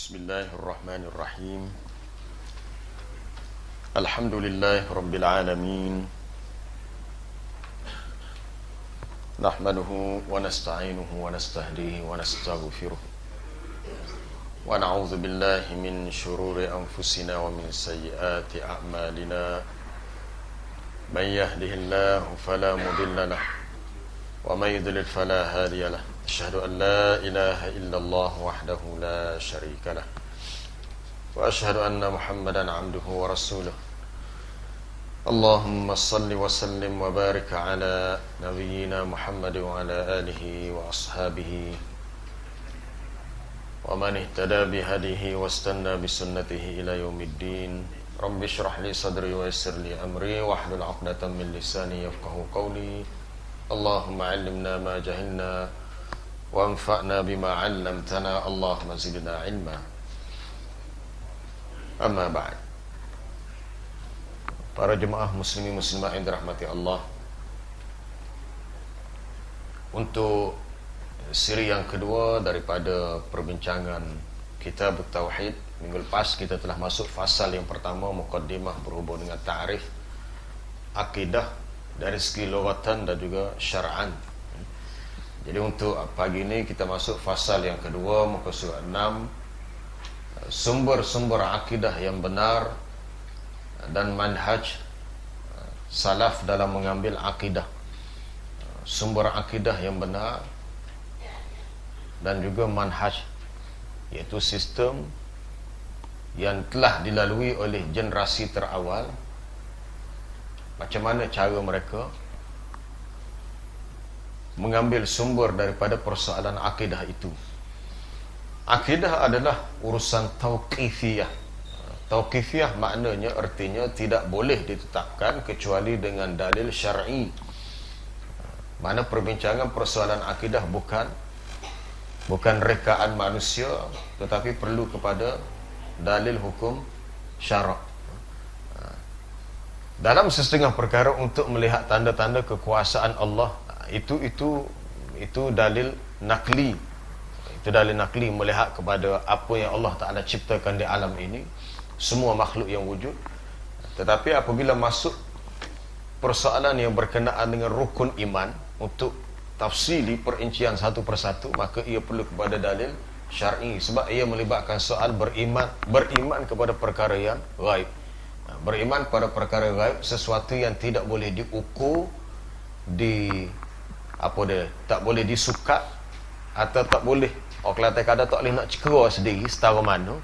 Bismillahirrahmanirrahim. Alhamdulillahi Rabbil Alamin. Nahmaduhu wa nasta'inuhu wa nastahdihi wa nastaghfiruh. Wa na'udzu billahi min shururi anfusina wa min sayyiati a'malina. Man yahdihillahu fala mudilla lahu wa man yudlil fala hadiya lahu. Asyhadu an la ilaha illallah wahdahu la syarika lah. Wa asyhadu anna Muhammadan abduhu wa rasuluh. Allahumma salli wa sallim wa barik ala nabiyyina Muhammad wa ala alihi wa ashabihi wa man ihtada bihadihi wa istanna bisunnatihi ila yaumiddin. Rabbi shrah li sadri wa yassir li amri wahlul 'uqdatam min lisani yafqahu qawli. Allahumma 'allimna ma jahilna wa anfa'na bima 'allamtana. Allahumma zidna 'ilma. Amma ba'd. Para jemaah muslimin muslimat yang dirahmati Allah, untuk siri yang kedua daripada perbincangan Kitab Tauhid, minggu lepas kita telah masuk fasal yang pertama, muqaddimah, berhubung dengan ta'rif akidah dari segi lughatan dan juga syar'an. Jadi untuk pagi ini kita masuk fasal yang kedua, muka surat 6, sumber-sumber akidah yang benar dan manhaj salaf dalam mengambil akidah. Sumber akidah yang benar dan juga manhaj, iaitu sistem yang telah dilalui oleh generasi terawal. Macam mana cara mereka mengambil sumber daripada persoalan akidah itu. Akidah adalah urusan tauqifiyah. Tauqifiyah maknanya, artinya tidak boleh ditetapkan kecuali dengan dalil syar'i. Mana perbincangan persoalan akidah bukan rekaan manusia, tetapi perlu kepada dalil hukum syarak. Dalam sesetengah perkara untuk melihat tanda-tanda kekuasaan Allah, itu dalil nakli. Itu dalil nakli, melihat kepada apa yang Allah Ta'ala ciptakan di alam ini, semua makhluk yang wujud. Tetapi apabila masuk persoalan yang berkenaan dengan rukun iman, untuk tafsili perincian satu persatu, maka ia perlu kepada dalil syar'i, sebab ia melibatkan soal beriman kepada perkara yang ghaib. Beriman kepada perkara ghaib, sesuatu yang tidak boleh diukur, tak boleh disukat, atau tak boleh, orang Kelantan kadang tak boleh nak cekera sendiri setara mana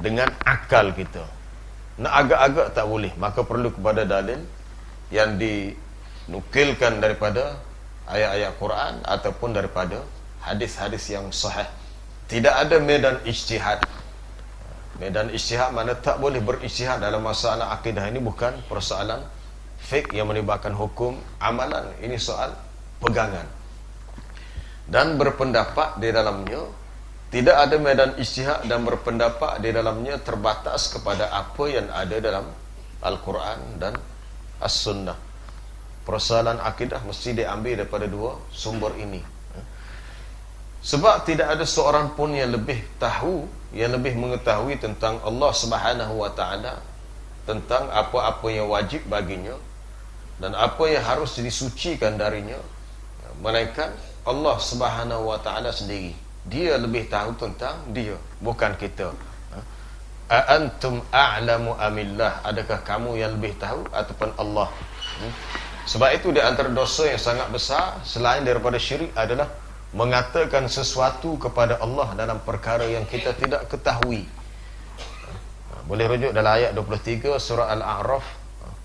dengan akal kita. Nak agak-agak tak boleh, maka perlu kepada dalil yang dinukilkan daripada ayat-ayat Quran ataupun daripada hadis-hadis yang sahih. Tidak ada medan ijtihad. Medan ijtihad mana tak boleh berijtihad dalam masalah akidah. Ini bukan persoalan fiqh yang melibatkan hukum amalan, ini soal pegangan. Dan berpendapat di dalamnya, tidak ada medan ijtihad, dan berpendapat di dalamnya terbatas kepada apa yang ada dalam Al-Quran dan As-Sunnah. Persoalan akidah mesti diambil daripada dua sumber ini. Sebab tidak ada seorang pun yang lebih tahu, yang lebih mengetahui tentang Allah Subhanahu wa Ta'ala, tentang apa-apa yang wajib baginya dan apa yang harus disucikan darinya, melainkan Allah Subhanahu wa Ta'ala sendiri. Dia lebih tahu tentang dia, bukan kita. A antum a'lamu amillah, adakah kamu yang lebih tahu ataupun Allah? Sebab itu di antara dosa yang sangat besar selain daripada syirik adalah mengatakan sesuatu kepada Allah dalam perkara yang kita tidak ketahui. Boleh rujuk dalam ayat 23 surah Al-A'raf,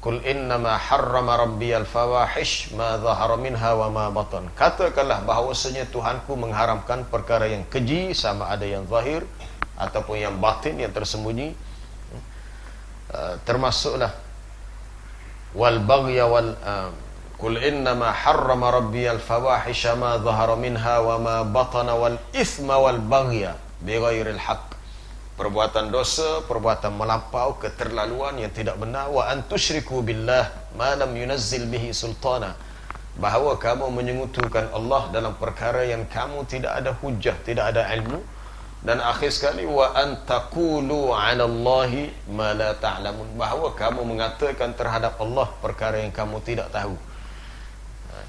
Qul innama harrama rabbiyal fawahish ma zahara minha wa ma batan. Katakanlah bahawasanya Tuhanku mengharamkan perkara yang keji, sama ada yang zahir ataupun yang batin, yang tersembunyi. Termasuklah wal baghya wal Qul innama harrama rabbiyal fawahisha ma zahara minha wa ma batana wal ithma wal baghya bighairil haqq. Perbuatan dosa, perbuatan melampau, keterlaluan yang tidak benar. Wa an tusyriku billah ma lam yunazzil bihi sultana, bahawa kamu menyekutukan Allah dalam perkara yang kamu tidak ada hujah, tidak ada ilmu. Dan akhir sekali, wa an taqulu 'ala Allahi ma la ta'lamun, bahawa kamu mengatakan terhadap Allah perkara yang kamu tidak tahu.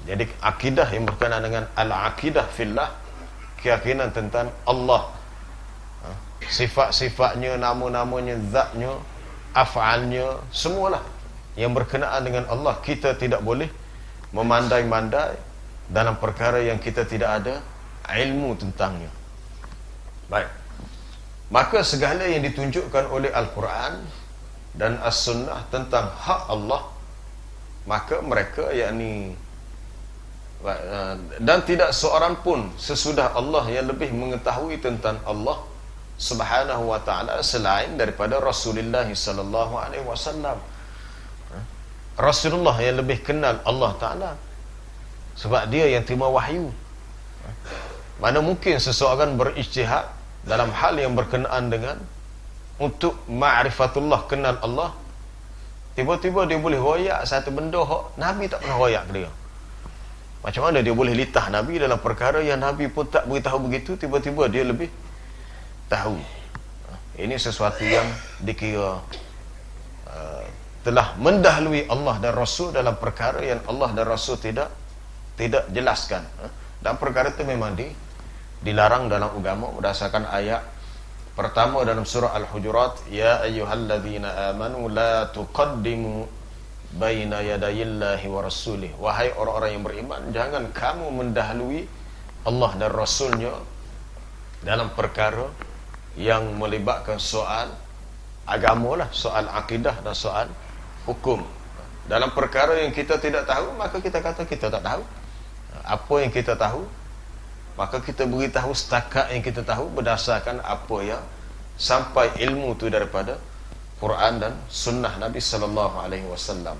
Jadi akidah yang berkenaan dengan al-aqidah fillah, keyakinan tentang Allah, sifat-sifatnya, nama-namanya, zatnya, af'alnya, semualah yang berkenaan dengan Allah, kita tidak boleh memandai-mandai dalam perkara yang kita tidak ada ilmu tentangnya. Baik. Maka segala yang ditunjukkan oleh Al-Quran dan As-Sunnah tentang hak Allah, maka mereka yakni, dan tidak seorang pun sesudah Allah yang lebih mengetahui tentang Allah Subhanahu wa ta'ala selain daripada Rasulullah sallallahu alaihi wasallam. Rasulullah yang lebih kenal Allah Ta'ala, sebab dia yang terima wahyu. Mana mungkin seseorang berijtihad dalam hal yang berkenaan dengan untuk ma'rifatullah, kenal Allah, tiba-tiba dia boleh royak satu benda hak Nabi tak pernah royak ke dia. Macam mana dia boleh litah Nabi dalam perkara yang Nabi pun tak beritahu begitu, tiba-tiba dia lebih tahu. Ini sesuatu yang dikira telah mendahului Allah dan Rasul dalam perkara yang Allah dan Rasul tidak jelaskan. Dan perkara itu memang dilarang dalam agama berdasarkan ayat pertama dalam surah Al-Hujurat, ya ayyuhalladzina amanu la tuqaddimu baina yadayillahi wa rasulih, wahai orang-orang yang beriman, jangan kamu mendahului Allah dan Rasulnya dalam perkara yang melibatkan soal agama lah, soal akidah dan soal hukum. Dalam perkara yang kita tidak tahu, maka kita kata kita tak tahu. Apa yang kita tahu, maka kita beritahu setakat yang kita tahu berdasarkan apa yang sampai ilmu itu daripada Quran dan Sunnah Nabi sallallahu alaihi wasallam.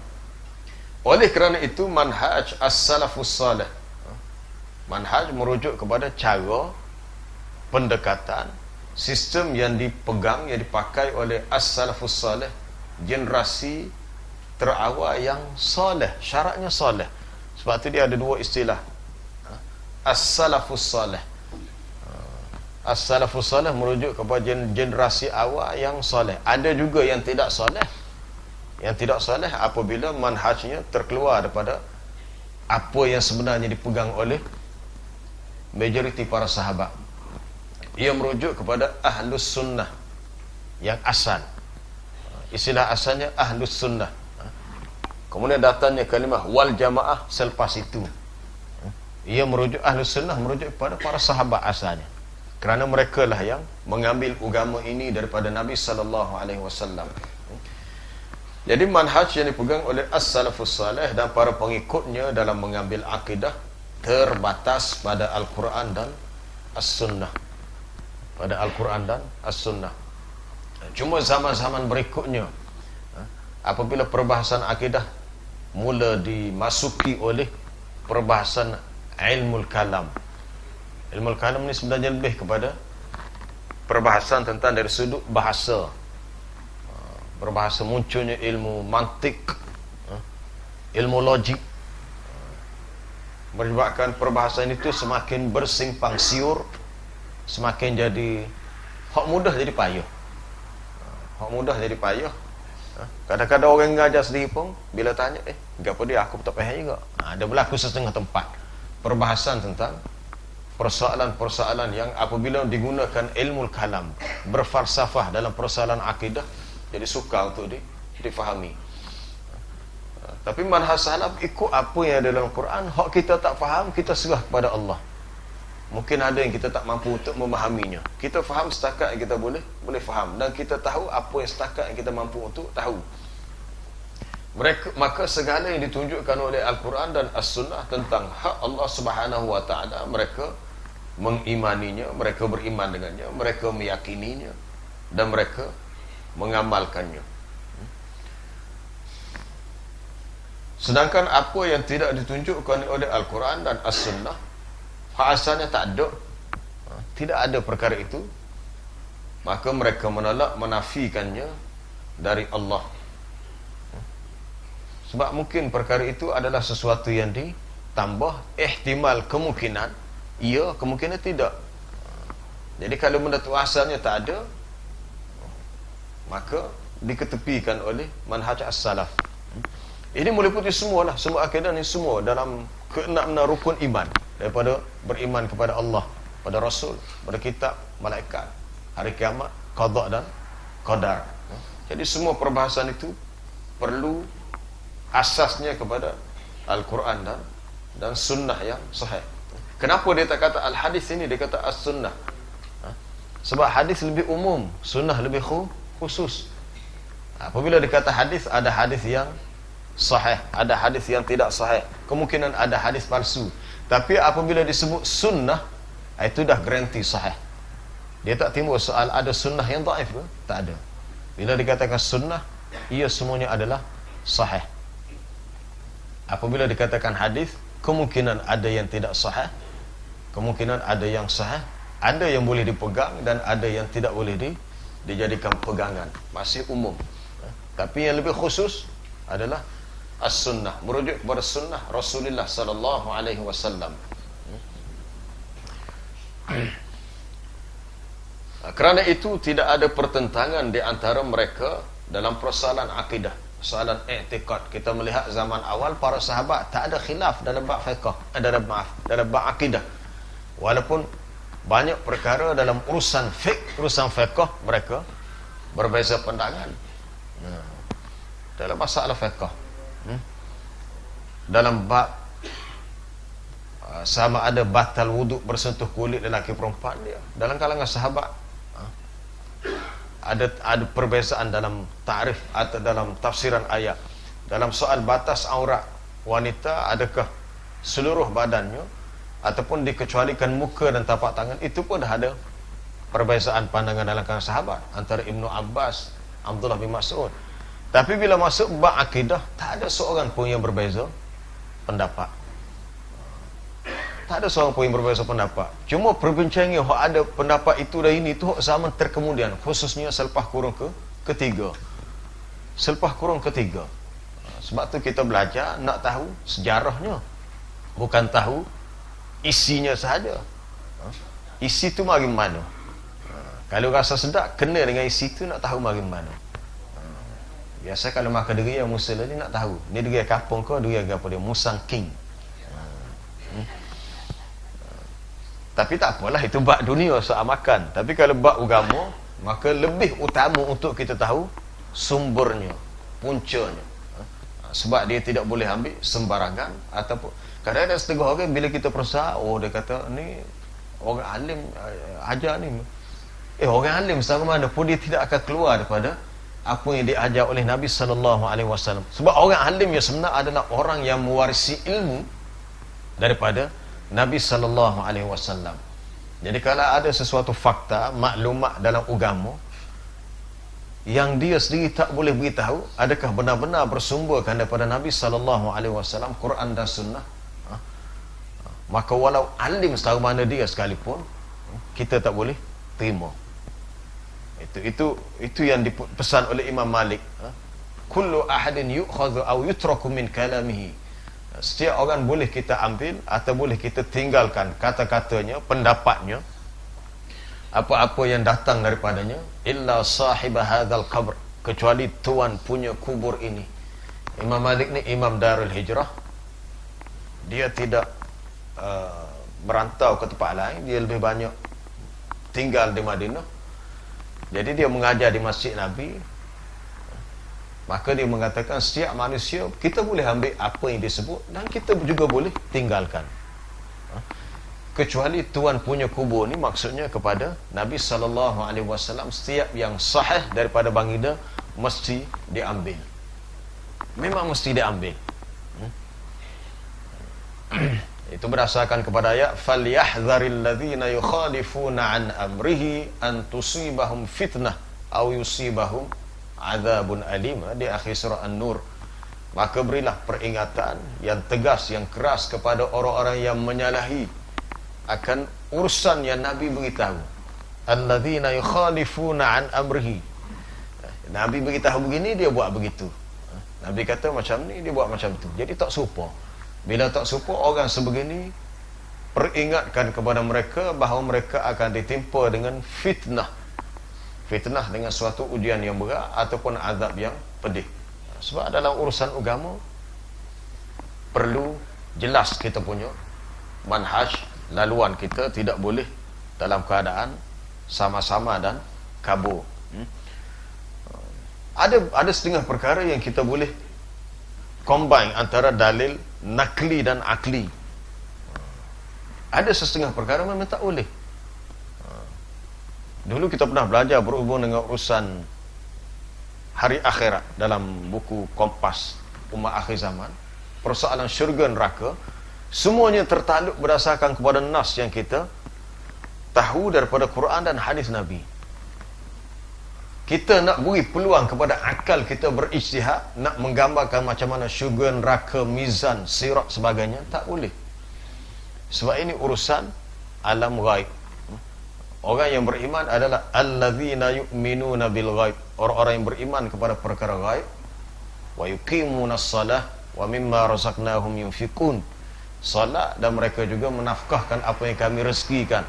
Oleh kerana itu, manhaj as-salafus salih, manhaj merujuk kepada cara pendekatan, sistem yang dipegang, yang dipakai oleh as-salafus salih, generasi terawal yang salih, syaratnya salih. Sebab tu dia ada dua istilah, as-salafus salih. As-salafus salih merujuk kepada generasi awal yang salih. Ada juga yang tidak salih. Yang tidak salih apabila manhajnya terkeluar daripada apa yang sebenarnya dipegang oleh majoriti para sahabat. Ia merujuk kepada ahlus sunnah yang asal. Istilah asalnya ahlus sunnah. Kemudian datangnya kalimah wal jamaah selepas itu. Ia merujuk ahlus sunnah, merujuk kepada para sahabat asalnya, kerana mereka lah yang mengambil agama ini daripada Nabi sallallahu alaihi wasallam. Jadi manhaj yang dipegang oleh as-salafus salih dan para pengikutnya dalam mengambil akidah terbatas pada Al-Quran dan As-Sunnah. Pada Al-Quran dan As-Sunnah. Cuma zaman-zaman berikutnya, apabila perbahasan akidah mula dimasuki oleh perbahasan ilmu kalam. Ilmu kalam ni sebenarnya lebih kepada perbahasan tentang dari sudut bahasa. Berbahasa munculnya ilmu mantik, ilmu logik, menyebabkan perbahasan itu semakin bersimpang siur, semakin jadi hak mudah jadi payah. Hak mudah jadi payah. Kadang-kadang orang ngajar sendiri pun bila tanya, apa dia, aku tak faham juga. Ada berlaku setengah tempat perbahasan tentang persoalan-persoalan yang apabila digunakan ilmu kalam, berfalsafah dalam persoalan akidah, jadi sukar untuk difahami. Tapi manhaj salaf ikut apa yang ada dalam Quran. Hak kita tak faham, kita serah kepada Allah. Mungkin ada yang kita tak mampu untuk memahaminya. Kita faham setakat yang kita boleh faham, dan kita tahu apa yang setakat yang kita mampu untuk tahu. Maka segala yang ditunjukkan oleh Al-Quran dan As-Sunnah tentang hak Allah Subhanahu wa ta'ala, mereka mengimaninya, mereka beriman dengannya, mereka meyakininya, dan mereka mengamalkannya. Sedangkan apa yang tidak ditunjukkan oleh Al-Quran dan As-Sunnah, asalnya tak ada, tidak ada perkara itu, maka mereka menolak, menafikannya dari Allah. Sebab mungkin perkara itu adalah sesuatu yang ditambah, ihtimal kemungkinan, ya, kemungkinan tidak. Jadi kalau benda tu asalnya tak ada, maka diketepikan oleh manhaj as-salaf. Ini meliputi semualah, semua akidah ni semua dalam keenam rukun iman, daripada beriman kepada Allah, pada Rasul, pada kitab, malaikat, hari kiamat, qada dan qadar. Jadi semua perbahasan itu perlu asasnya kepada Al-Quran dan sunnah yang sahih. Kenapa dia tak kata al-hadis ini, dia kata as-sunnah? Sebab hadis lebih umum, sunnah lebih khusus. Apabila dikata hadis, ada hadis yang sahih, ada hadis yang tidak sahih, kemungkinan ada hadis palsu. Tapi apabila disebut sunnah, itu dah garanti sahih. Dia tak timbul soal ada sunnah yang dhaif ke? Tak ada. Bila dikatakan sunnah, ia semuanya adalah sahih. Apabila dikatakan hadis, kemungkinan ada yang tidak sahih, kemungkinan ada yang sahih, ada yang boleh dipegang dan ada yang tidak boleh dijadikan pegangan. Masih umum. Tapi yang lebih khusus adalah as-sunnah, merujuk kepada sunnah Rasulullah sallallahu alaihi wasallam. Kerana itu tidak ada pertentangan di antara mereka dalam persoalan akidah, persoalan i'tiqad. Kita melihat zaman awal para sahabat tak ada khilaf dalam bab fiqh, dalam bab akidah. Walaupun banyak perkara dalam urusan fiqh mereka berbeza pandangan. Dalam masalah fiqh, dalam bab sama ada batal wuduk bersentuh kulit lelaki perempuan dia, dalam kalangan sahabat ada perbezaan dalam ta'rif atau dalam tafsiran ayat. Dalam soal batas aurat wanita, adakah seluruh badannya ataupun dikecualikan muka dan tapak tangan, itu pun dah ada perbezaan pandangan dalam kalangan sahabat antara Ibnu Abbas, Abdullah bin Mas'ud. Tapi bila masuk bab akidah, tak ada seorang pun yang berbeza pendapat. Tak ada seorang pun yang berbeza pendapat. Cuma perbincangan yang ada pendapat itu dan ini tu zaman terkemudian, khususnya selepas kurun ketiga. Selepas kurun ketiga. Sebab tu kita belajar nak tahu sejarahnya, bukan tahu isinya sahaja. Isi tu mari mana. Kalau rasa sedap, kena dengan isi tu, nak tahu mari mana. Biasa kalau makan diri yang Musa ni nak tahu, ni diri kampung ke, diri apa dia, Musang King. Tapi tak apalah, itu bab dunia soal makan. Tapi kalau bab agama, maka lebih utama untuk kita tahu sumbernya, puncanya. Sebab dia tidak boleh ambil sembarangan. Ataupun kadang ada setengah orang bila kita perasa, oh dia kata ni orang alim ajar ni, orang alim sama mana pun dia tidak akan keluar daripada apa yang diajar oleh Nabi sallallahu alaihi wasallam. Sebab orang alim yang sebenar adalah orang yang mewarisi ilmu daripada Nabi sallallahu alaihi wasallam. Jadi kalau ada sesuatu fakta, maklumat dalam agama yang dia sendiri tak boleh beritahu, adakah benar-benar bersumberkan daripada Nabi sallallahu alaihi wasallam, Quran dan sunnah, maka walau alim setahu mana dia sekalipun, kita tak boleh terima. Itu yang dipesan oleh Imam Malik. Kullu ahadin yu'khadhu aw yutraku min kalamihi. Setiap orang boleh kita ambil atau boleh kita tinggalkan kata-katanya, pendapatnya, apa-apa yang datang daripadanya, illa sahibah hadzal qabr, kecuali tuan punya kubur ini. Imam Malik ni Imam Darul Hijrah. Dia tidak merantau ke tempat lain, dia lebih banyak tinggal di Madinah. Jadi dia mengajar di Masjid Nabi. Maka dia mengatakan setiap manusia kita boleh ambil apa yang disebut dan kita juga boleh tinggalkan, kecuali tuan punya kubur ni maksudnya kepada Nabi sallallahu alaihi wasallam. Setiap yang sahih daripada baginda mesti diambil, memang mesti diambil. Itu berdasarkan kepada ayat falyahdharil ladzina yukhalifuna an amrihi an tusibahum fitnah aw yusibahum azabun alim, di akhir surah An-Nur. Maka berilah peringatan yang tegas, yang keras kepada orang-orang yang menyalahi akan urusan yang Nabi beritahu. Alladzina yukhalifuna an amrihi, Nabi beritahu begini, dia buat begitu. Nabi kata macam ni, dia buat macam tu. Jadi tak serupa. Bila tak serupa, orang sebegini peringatkan kepada mereka bahawa mereka akan ditimpa dengan fitnah. Fitnah dengan suatu ujian yang berat ataupun azab yang pedih. Sebab dalam urusan agama perlu jelas kita punya manhaj, laluan kita tidak boleh dalam keadaan sama-sama dan kabur. Ada setengah perkara yang kita boleh combine antara dalil nakli dan akli. Ada setengah perkara memang tak boleh. Dulu kita pernah belajar berhubung dengan urusan hari akhirat dalam buku Kompas Umat Akhir Zaman. Persoalan syurga neraka semuanya tertakluk berdasarkan kepada nas yang kita tahu daripada Quran dan hadis Nabi. Kita nak beri peluang kepada akal kita berijtihad, nak menggambarkan macam mana syurga neraka, mizan, sirat sebagainya, tak boleh. Sebab ini urusan alam ghaib. Orang yang beriman adalah allazina yu'minuna bil ghaib, orang-orang yang beriman kepada perkara ghaib. Wa yuqimunas salah wa mimma razaqnahum yunfiqun. Salat, dan mereka juga menafkahkan apa yang kami rezekikan.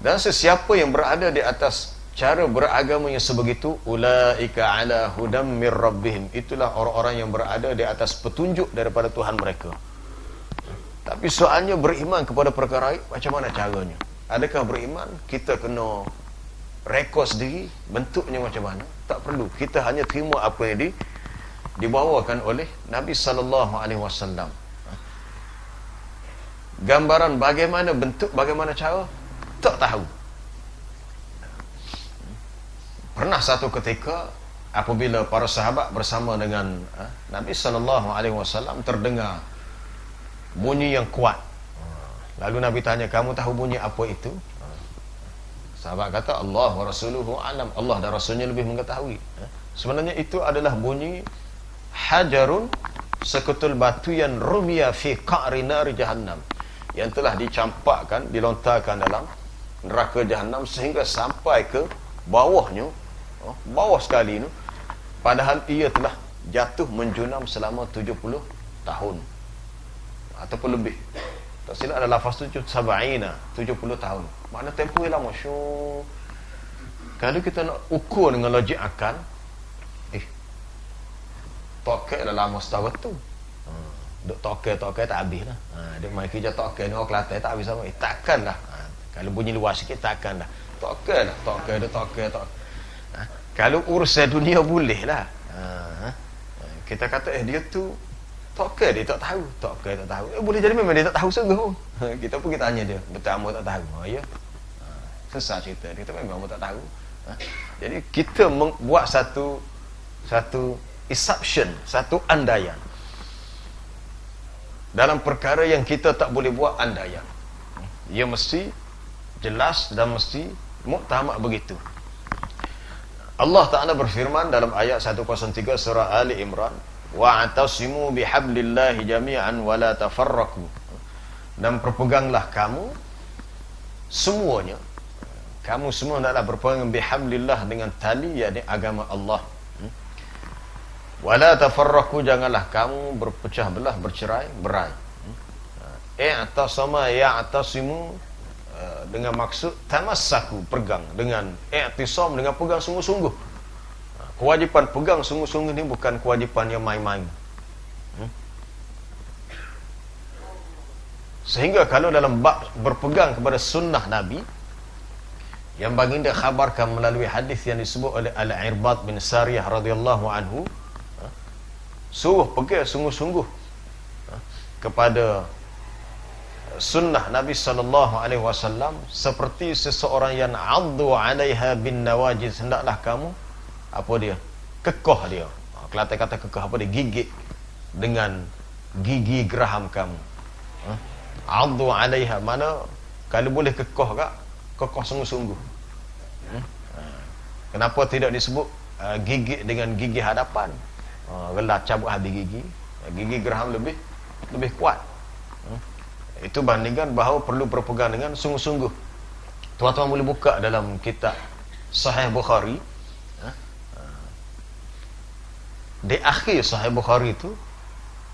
Dan sesiapa yang berada di atas cara beragama yang sebegitu, ulaika ala hudam mir rabbihim, itulah orang-orang yang berada di atas petunjuk daripada Tuhan mereka. Tapi soalnya beriman kepada perkara gaib, macam mana caranya? Adakah beriman kita kena rekod sendiri bentuknya macam mana? Tak perlu. Kita hanya terima apa yang dibawakan oleh Nabi SAW. Gambaran bagaimana bentuk, bagaimana cara, tak tahu. Pernah satu ketika apabila para sahabat bersama dengan Nabi SAW terdengar bunyi yang kuat. Lalu Nabi tanya, kamu tahu bunyi apa itu? Sahabat kata, Allah wa rasuluhu alam, Allah dan Rasulnya lebih mengetahui. Sebenarnya itu adalah bunyi hajarun, sekutul batu yang rumiya fi qa'ri nari jahannam, yang telah dicampakkan, dilontarkan dalam neraka jahannam sehingga sampai ke bawahnya, bawah sekali itu, padahal ia telah jatuh menjunam selama 70 tahun ataupun lebih. Tak silap ada lafaz 70 tahun. Makna tempoh yang lama. Kalau kita nak ukur dengan logik akal, tokek dah lama setahun tu. Duk tokek tak habis lah. Dia main kerja tokek ni orang Kelantan tak habis sama. Takkan lah. Kalau bunyi luas sikit takkan lah. Tokek lah. Tokek. Kalau urusan dunia boleh lah. Kita kata dia tu tokek, dia tak tahu. Tokek tak tahu. Boleh jadi memang dia tak tahu sungguh. Kita pun kita tanya dia, betul amu tak tahu? Ya. Sesat cerita. Dia kata memang amu tak tahu. Jadi kita membuat satu assumption, satu andaian. Dalam perkara yang kita tak boleh buat andaian. Ia mesti jelas dan mesti muktamad begitu. Allah Ta'ala berfirman dalam ayat 103 surah Ali Imran, wa'tasimu bihablillahi jami'an wa la tafarraqu, dan berpeganglah kamu semuanya, kamu semua hendaklah berpegang bihablillah, dengan tali yakni agama Allah. Wa la tafarraqu, janganlah kamu berpecah belah, bercerai berai. I'tasama ya'tasimu, dengan maksud tamassaku, pegang, dengan i'tisam, dengan pegang sungguh-sungguh. Kewajipan pegang sungguh-sungguh ni bukan kewajipan yang main-main. Sehingga kalau dalam bab berpegang kepada sunnah Nabi, yang baginda khabarkan melalui hadis yang disebut oleh Al-Irbad bin Sariyah radhiyallahu anhu, suruh pegang sungguh-sungguh kepada sunnah Nabi SAW, seperti seseorang yang addu 'alaiha bin nawajiz, hendaklah kamu apa dia? Kekoh dia. Kelantan kata kekoh apa dia? Gigit dengan gigi geraham kamu. Addu 'alaiha, mana kalau boleh kekoh kak, kekoh sungguh-sungguh. Kenapa tidak disebut gigit dengan gigi hadapan? Relah cabut habis gigi. Gigi geraham lebih kuat. Itu bandingkan bahawa perlu berpegang dengan sungguh-sungguh. Tuan-tuan boleh buka dalam kitab Sahih Bukhari. Di akhir Sahih Bukhari itu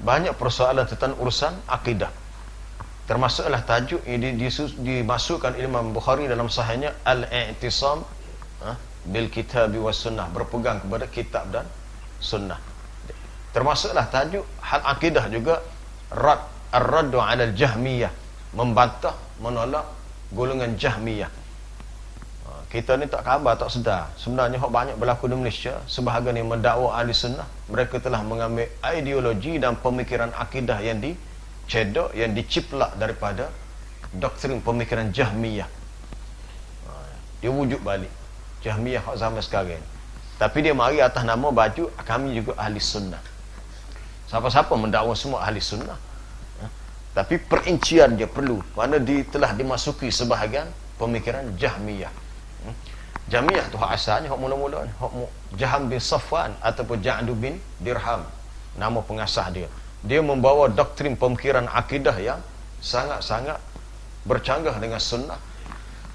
banyak persoalan tentang urusan akidah. Termasuklah tajuk ini dimasukkan Imam Bukhari dalam sahihnya al-i'tisam bil kitab was sunnah, berpegang kepada kitab dan sunnah. Termasuklah tajuk hal akidah juga ar-raddu 'ala al-jahmiyah, membantah, menolak golongan Jahmiyah. Kita ni tak khabar, tak sedar. Sebenarnya hak banyak berlaku di Malaysia, sebahagian yang mendakwa ahli sunnah, mereka telah mengambil ideologi dan pemikiran akidah yang dicedok, yang diciplak daripada doktrin pemikiran Jahmiyah. Dia wujud balik Jahmiyah hak zaman sekarang. Tapi dia mari atas nama baju kami juga ahli sunnah. Siapa-siapa mendakwa semua ahli sunnah. Tapi perincian dia perlu, kerana telah dimasuki sebahagian pemikiran Jahmiyah. Jahmiyah tu hak asalnya, hak mula-mula ni, hak Jaham bin Safwan ataupun Ja'du bin Dirham, nama pengasas dia. Dia membawa doktrin pemikiran akidah yang sangat-sangat bercanggah dengan sunnah.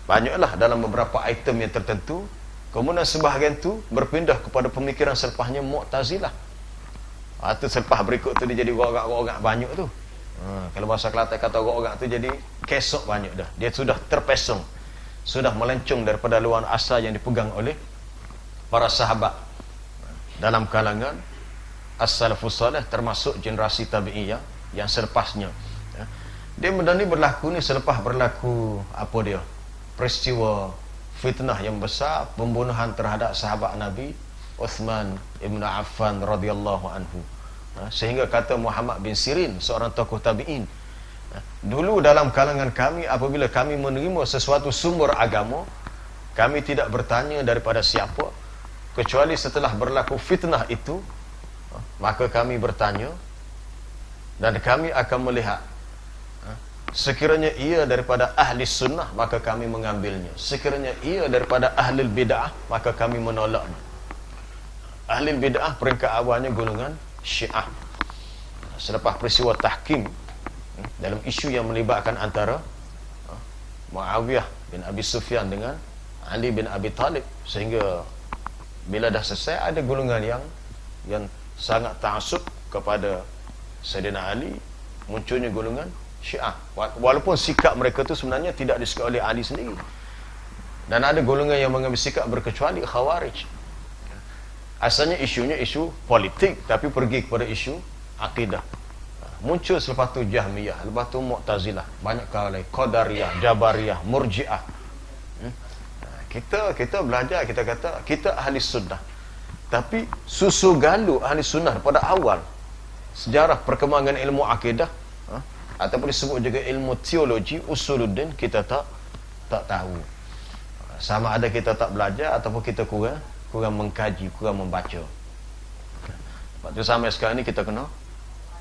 Banyaklah dalam beberapa item yang tertentu. Kemudian sebahagian tu berpindah kepada pemikiran selepasnya Mu'tazilah. Itu selepas berikut tu dia jadi gogak-gogak banyak tu. Kalau bahasa Kelantan kata gogak tu jadi kesok banyak dah. Dia sudah terpesong, sudah melencong daripada luar asal yang dipegang oleh para sahabat dalam kalangan as-salafus salih, termasuk generasi tabi'iyah yang selepasnya. Dia benda ni berlaku ni selepas berlaku apa dia, peristiwa fitnah yang besar, pembunuhan terhadap sahabat Nabi Uthman ibn Affan radhiyallahu anhu. Sehingga kata Muhammad bin Sirin, seorang tokoh tabi'in, dulu dalam kalangan kami, apabila kami menerima sesuatu sumber agama, kami tidak bertanya daripada siapa, kecuali setelah berlaku fitnah itu, maka kami bertanya, dan kami akan melihat sekiranya ia daripada ahli sunnah, maka kami mengambilnya. Sekiranya ia daripada ahli bid'ah, maka kami menolaknya. Ahli bid'ah peringkat awalnya golongan Syiah. Selepas peristiwa tahkim dalam isu yang melibatkan antara Muawiyah bin Abi Sufyan dengan Ali bin Abi Talib, sehingga bila dah selesai, ada golongan yang sangat ta'assub kepada Sayyidina Ali, munculnya golongan Syiah. Walaupun sikap mereka tu sebenarnya tidak disukai oleh Ali sendiri. Dan ada golongan yang mengambil sikap berkecuali, Khawarij. Asalnya isunya isu politik, tapi pergi kepada isu akidah. Muncul selepas tu Jahmiyah, lepas tu Mu'tazilah, banyak kali Qadariyah, Jabariyah, Murji'ah. Kita belajar, kita kata kita ahli sunnah. Tapi susu galu ahli sunnah pada awal sejarah perkembangan ilmu akidah, ataupun disebut juga ilmu teologi, usuluddin, kita tak tahu. Sama ada kita tak belajar ataupun kita kurang mengkaji, kurang membaca. Sebab tu sampai sekarang ni kita kena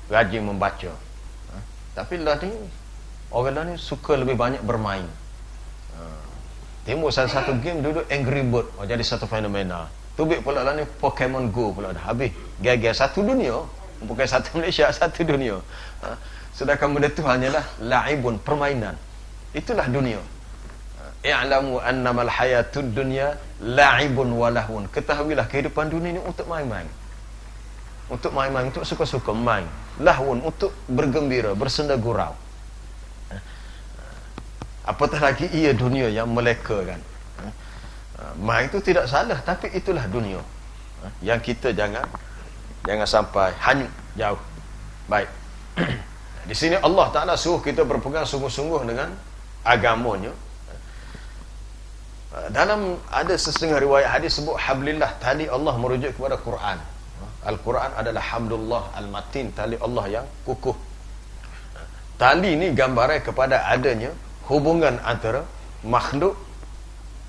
rajin membaca. Tapi lah ni, orang lah ni suka lebih banyak bermain. Timbul satu game dulu Angry Bird, jadi satu fenomena. Tubik pula lah ni Pokemon Go pula dah. Habis geger satu dunia, bukan satu Malaysia, satu dunia. Sedangkan benda tu hanyalah la'ibun, permainan. Itulah dunia. I'lamu annamal hayatud dunya la'ibun wa lahun. Ketahuilah kehidupan dunia ini untuk main-main. Untuk main-main, untuk suka-suka main. Lahun, untuk bergembira, bersenda gurau. Apatah lagi ia dunia yang melekakan. Main itu tidak salah, tapi itulah dunia. Yang kita jangan sampai hanyut jauh. Baik. Di sini Allah Ta'ala suruh kita berpegang sungguh-sungguh dengan agamanya. Dalam ada setengah riwayat hadis sebut hablillah, tali Allah merujuk kepada Quran. Al-Quran adalah hablullah al-matin, tali Allah yang kukuh. Tali ini gambaran kepada adanya hubungan antara makhluk,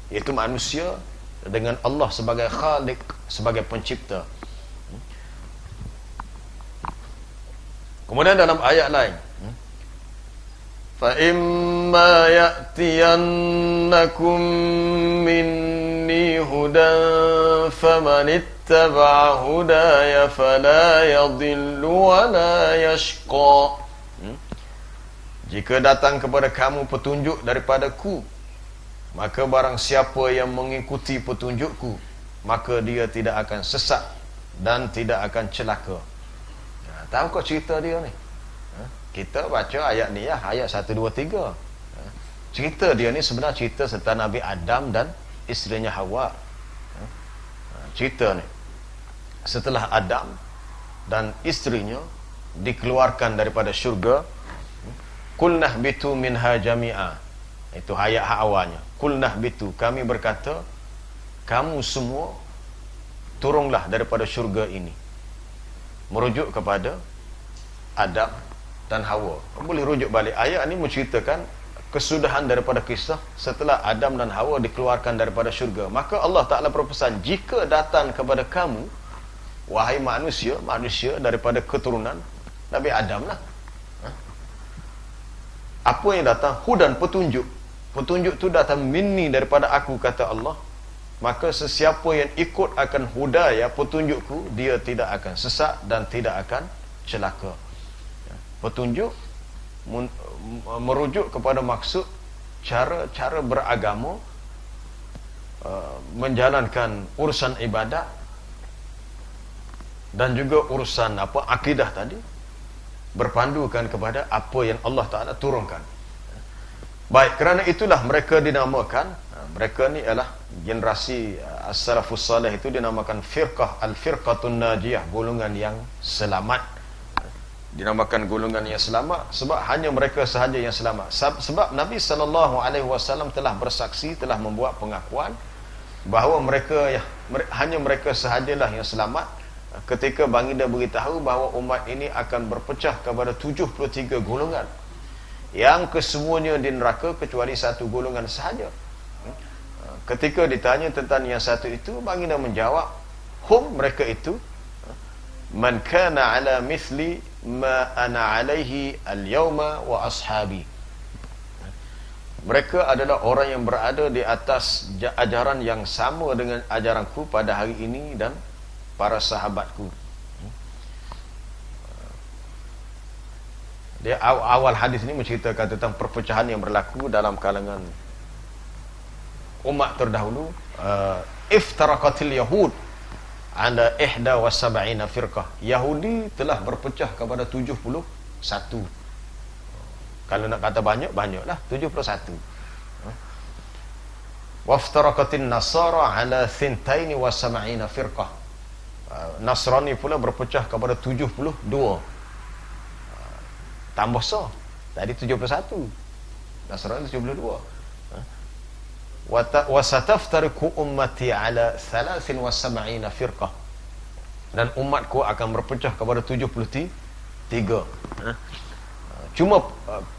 iaitu manusia, dengan Allah sebagai khalik, sebagai pencipta. Kemudian dalam ayat lain, فَإِمَّا يَأْتِيَنَّكُمْ مِنِّي هُدًى فَمَنِ اتَّبَعَ هُدَايَ فَلَا يَضِلُّ وَلَا يَشْقَى. Jika datang kepada kamu petunjuk daripadaku, maka barang siapa yang mengikuti petunjukku, maka dia tidak akan sesat dan tidak akan celaka. Tahu kau cerita dia ni? Kita baca ayat ni ya, ayat 1, 2, 3. Cerita dia ni sebenarnya cerita tentang Nabi Adam dan isterinya Hawa. Cerita ni setelah Adam dan isterinya dikeluarkan daripada syurga, kulnah bitu minha jami'a. Itu ayat awalnya. Kulnah bitu, kami berkata, kamu semua turunlah daripada syurga ini. Merujuk kepada Adam dan Hawa. Boleh rujuk balik. Ayat ini menceritakan kesudahan daripada kisah setelah Adam dan Hawa dikeluarkan daripada syurga. Maka Allah Ta'ala berpesan, jika datang kepada kamu, wahai manusia daripada keturunan Nabi Adam lah, apa yang datang? Hudan, petunjuk. Petunjuk tu datang minni, daripada aku, kata Allah. Maka sesiapa yang ikut akan hudaya, petunjukku, dia tidak akan sesat dan tidak akan celaka. Petunjuk merujuk kepada maksud cara beragama, menjalankan urusan ibadat dan juga urusan akidah tadi, berpandukan kepada apa yang Allah Ta'ala turunkan. Baik, kerana itulah mereka dinamakan, mereka ni ialah generasi as-salafus salih, itu dinamakan firqah, al-firqatun najiyah, golongan yang selamat. Dinamakan golongan yang selamat sebab hanya mereka sahaja yang selamat. Sebab Nabi SAW telah bersaksi, telah membuat pengakuan bahawa hanya mereka sahajalah yang selamat ketika baginda beritahu bahawa umat ini akan berpecah kepada 73 golongan, yang kesemuanya di neraka kecuali satu golongan sahaja. Ketika ditanya tentang yang satu itu, baginda menjawab, hum, mereka itu, man kana ala mithli ma ana alaihi al-yawma wa ashabi. Mereka adalah orang yang berada di atas ajaran yang sama dengan ajaranku pada hari ini dan para sahabatku. Dia awal hadis ini menceritakan tentang perpecahan yang berlaku dalam kalangan umat terdahulu. Iftaraqatil yahud ala 71 firqah. Yahudi telah berpecah kepada 71. Kalau nak kata banyaklah 71. Waftaraqatin nasara ala 72 firqah. Nasrani pula berpecah kepada 72. Tambah so, tadi 71, Nasrani 72. Wa sataftariqu ummati ala 73 firqah. Dan umatku akan berpecah kepada 73. Cuma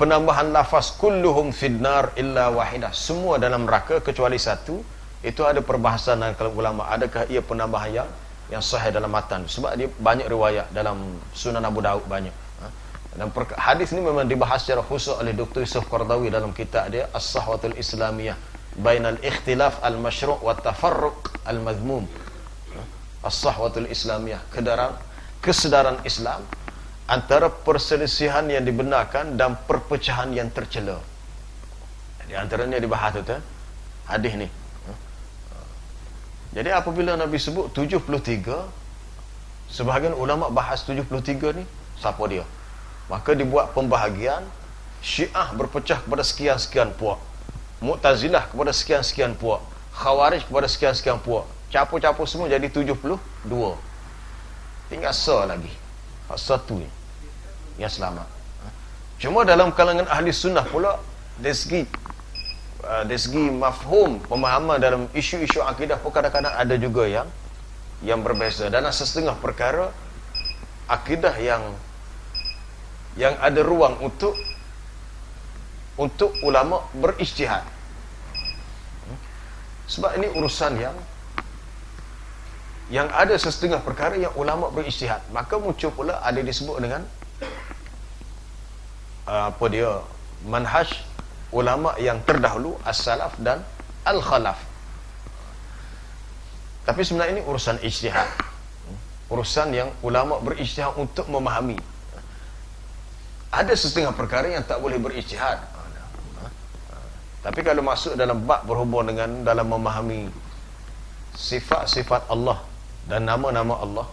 penambahan lafaz kulluhum finnar illa wahidah, semua dalam neraka kecuali satu. Itu ada perbahasan dalam ulama, adakah ia penambahan yang sahih dalam matan, sebab dia banyak riwayat dalam Sunan Abu Daud banyak. Dan hadis ini memang dibahas secara khusus oleh Dr. Yusuf Qardawi dalam kitab dia As-Sahwatul Islamiyah Bainal Ikhtilaf Al-Mashru' wa Tafarruq Al-Madhmum. As-Sahwatul Islamiyah, kesedaran Islam antara perselisihan yang dibenarkan dan perpecahan yang tercela. Di antaranya dibahas tu hadis ni. Jadi apabila Nabi sebut 73, sebahagian ulama bahas 73 ni siapa dia, maka dibuat pembahagian. Syiah berpecah kepada sekian-sekian puak, Mu'tazilah kepada sekian-sekian puak, Khawarij kepada sekian-sekian puak, campur-campur semua jadi 72. Tinggal lagi satu ni yang selamat. Cuma dalam kalangan ahli sunnah pula, dari segi mafhum, pemahaman dalam isu-isu akidah pun kadang-kadang ada juga yang berbeza. Dalam setengah perkara akidah yang ada ruang untuk ulama berijtihad. Sebab ini urusan yang ada setengah perkara yang ulama berijtihad, maka muncul pula ada disebut dengan manhaj ulama yang terdahulu, as-salaf dan al-khalaf. Tapi sebenarnya ini urusan ijtihad, urusan yang ulama berijtihad untuk memahami. Ada setengah perkara yang tak boleh berijtihad. Tapi kalau masuk dalam bab berhubung dengan dalam memahami sifat-sifat Allah dan nama-nama Allah,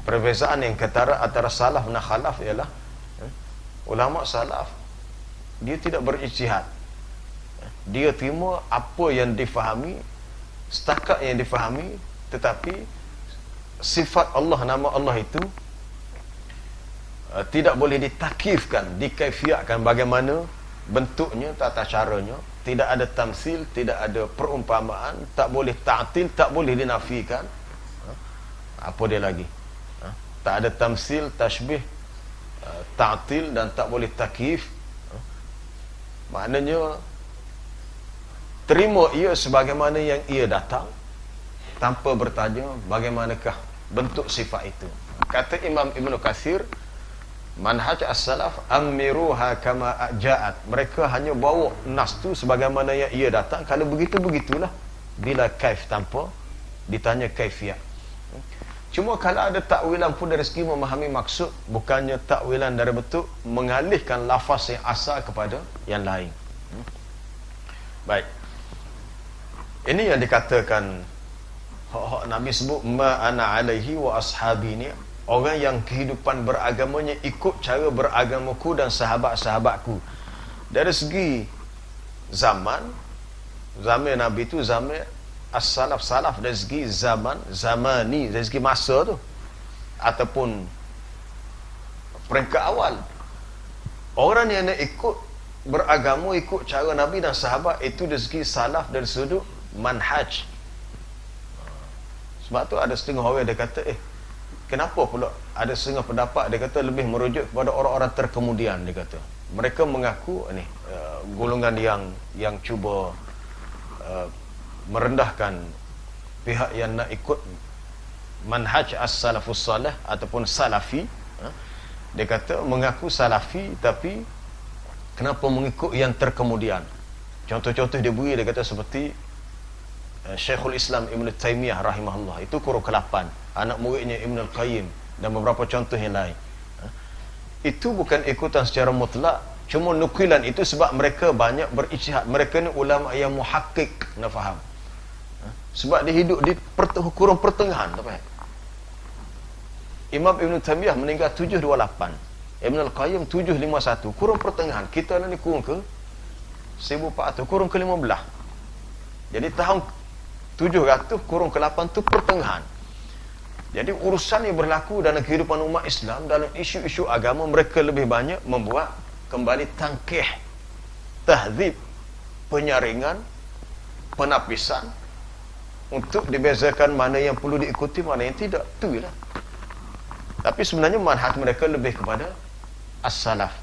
perbezaan yang ketara antara salaf dan khalaf ialah ulama salaf dia tidak berijtihad. Dia terima apa yang difahami, setakat yang difahami, tetapi sifat Allah, nama Allah itu tidak boleh ditakifkan, dikaifiatkan bagaimana bentuknya, tata caranya. Tidak ada tamsil, tidak ada perumpamaan, tak boleh ta'til, tak boleh dinafikan. Apa dia lagi? Tak ada tamsil, tashbih, ta'til, dan tak boleh takif. Maknanya terima ia sebagaimana yang ia datang, tanpa bertanya bagaimanakah bentuk sifat itu. Kata Imam Ibn Katsir, manhaj as-salaf amiruha kama ja'at. Mereka hanya bawa nas tu sebagaimana yang ia datang. Kalau begitu, begitulah. Bila kaif, tanpa ditanya kaifiat. Cuma kalau ada takwilan pun dari segi memahami maksud, bukannya takwilan dari bentuk mengalihkan lafaz yang asal kepada yang lain. Baik. Ini yang dikatakan hak Nabi sebut ma ana alaihi wa ashabi, ni orang yang kehidupan beragamanya ikut cara beragamaku dan sahabat-sahabatku. Dari segi zaman Nabi itu zaman as-salaf, salaf dari segi zamani, dari segi masa tu, ataupun peringkat awal. Orang yang nak ikut beragama, ikut cara Nabi dan sahabat, itu dari segi salaf, dari sudut manhaj. Sebab tu ada setengah orang dia kata, kenapa pula ada setengah pendapat dia kata lebih merujuk kepada orang-orang terkemudian. Dia kata mereka mengaku ni golongan yang cuba merendahkan pihak yang nak ikut manhaj as-salafus salih ataupun salafi. Dia kata mengaku salafi, tapi kenapa mengikut yang terkemudian? Contoh-contoh dia beri, dia kata seperti Syekhul Islam Ibn Taymiyah rahimahullah, itu kurun ke-8, anak muridnya Ibn Al-Qayyim, dan beberapa contoh yang lain. Itu bukan ikutan secara mutlak, cuma nukilan itu sebab mereka banyak berijtihad. Mereka ni ulama yang muhakkik, nak faham. Sebab dia hidup di kurun pertengahan, tak faham. Imam Ibn Taymiyah meninggal 728, Ibn Al-Qayyim 751, kurun pertengahan. Kita ni kurun ke 1400, kurun ke-15. Jadi tahun 700 kurun ke-8 tu pertengahan. Jadi urusan yang berlaku dalam kehidupan umat Islam, dalam isu-isu agama, mereka lebih banyak membuat kembali tangkih, tahzib, penyaringan, penapisan, untuk dibezakan mana yang perlu diikuti, mana yang tidak. Itulah. Tapi sebenarnya manhaj mereka lebih kepada as-salaf.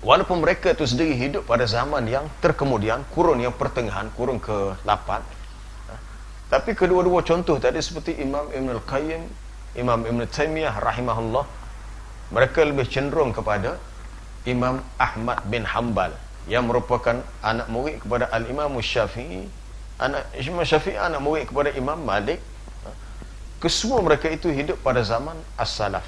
Walaupun mereka itu sendiri hidup pada zaman yang terkemudian, kurun yang pertengahan, kurun ke-8. Tapi kedua-dua contoh tadi seperti Imam Ibn Al-Qayyim, Imam Ibn Taymiyah rahimahullah, mereka lebih cenderung kepada Imam Ahmad bin Hanbal, yang merupakan anak murid kepada Al-Imam Syafi'i. Imam Syafi'i anak murid kepada Imam Malik. Kesemua mereka itu hidup pada zaman as-salaf.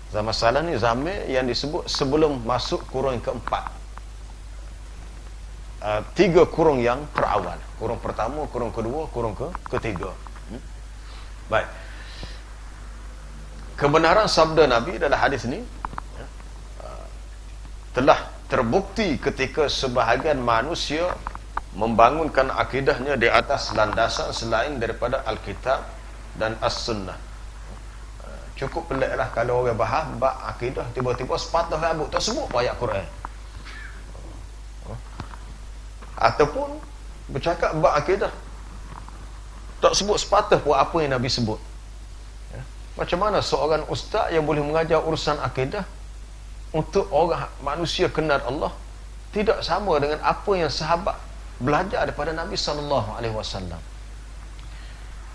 Zaman salaf ni zaman yang disebut sebelum masuk kurun ke-4. 3 kurung yang terawal. Kurung pertama, kurung kedua, kurung ketiga. Baik. Kebenaran sabda Nabi dalam hadis ni telah terbukti ketika sebahagian manusia membangunkan akidahnya di atas landasan selain daripada Alkitab dan As-Sunnah. Cukup peliklah kalau orang faham bab akidah, tiba-tiba sepatah rambut tak sebut ayat Quran. Ataupun bercakap bab akidah, tak sebut sepatah pun apa yang Nabi sebut. Macam mana seorang ustaz yang boleh mengajar urusan akidah untuk orang manusia kenal Allah tidak sama dengan apa yang sahabat belajar daripada Nabi SAW.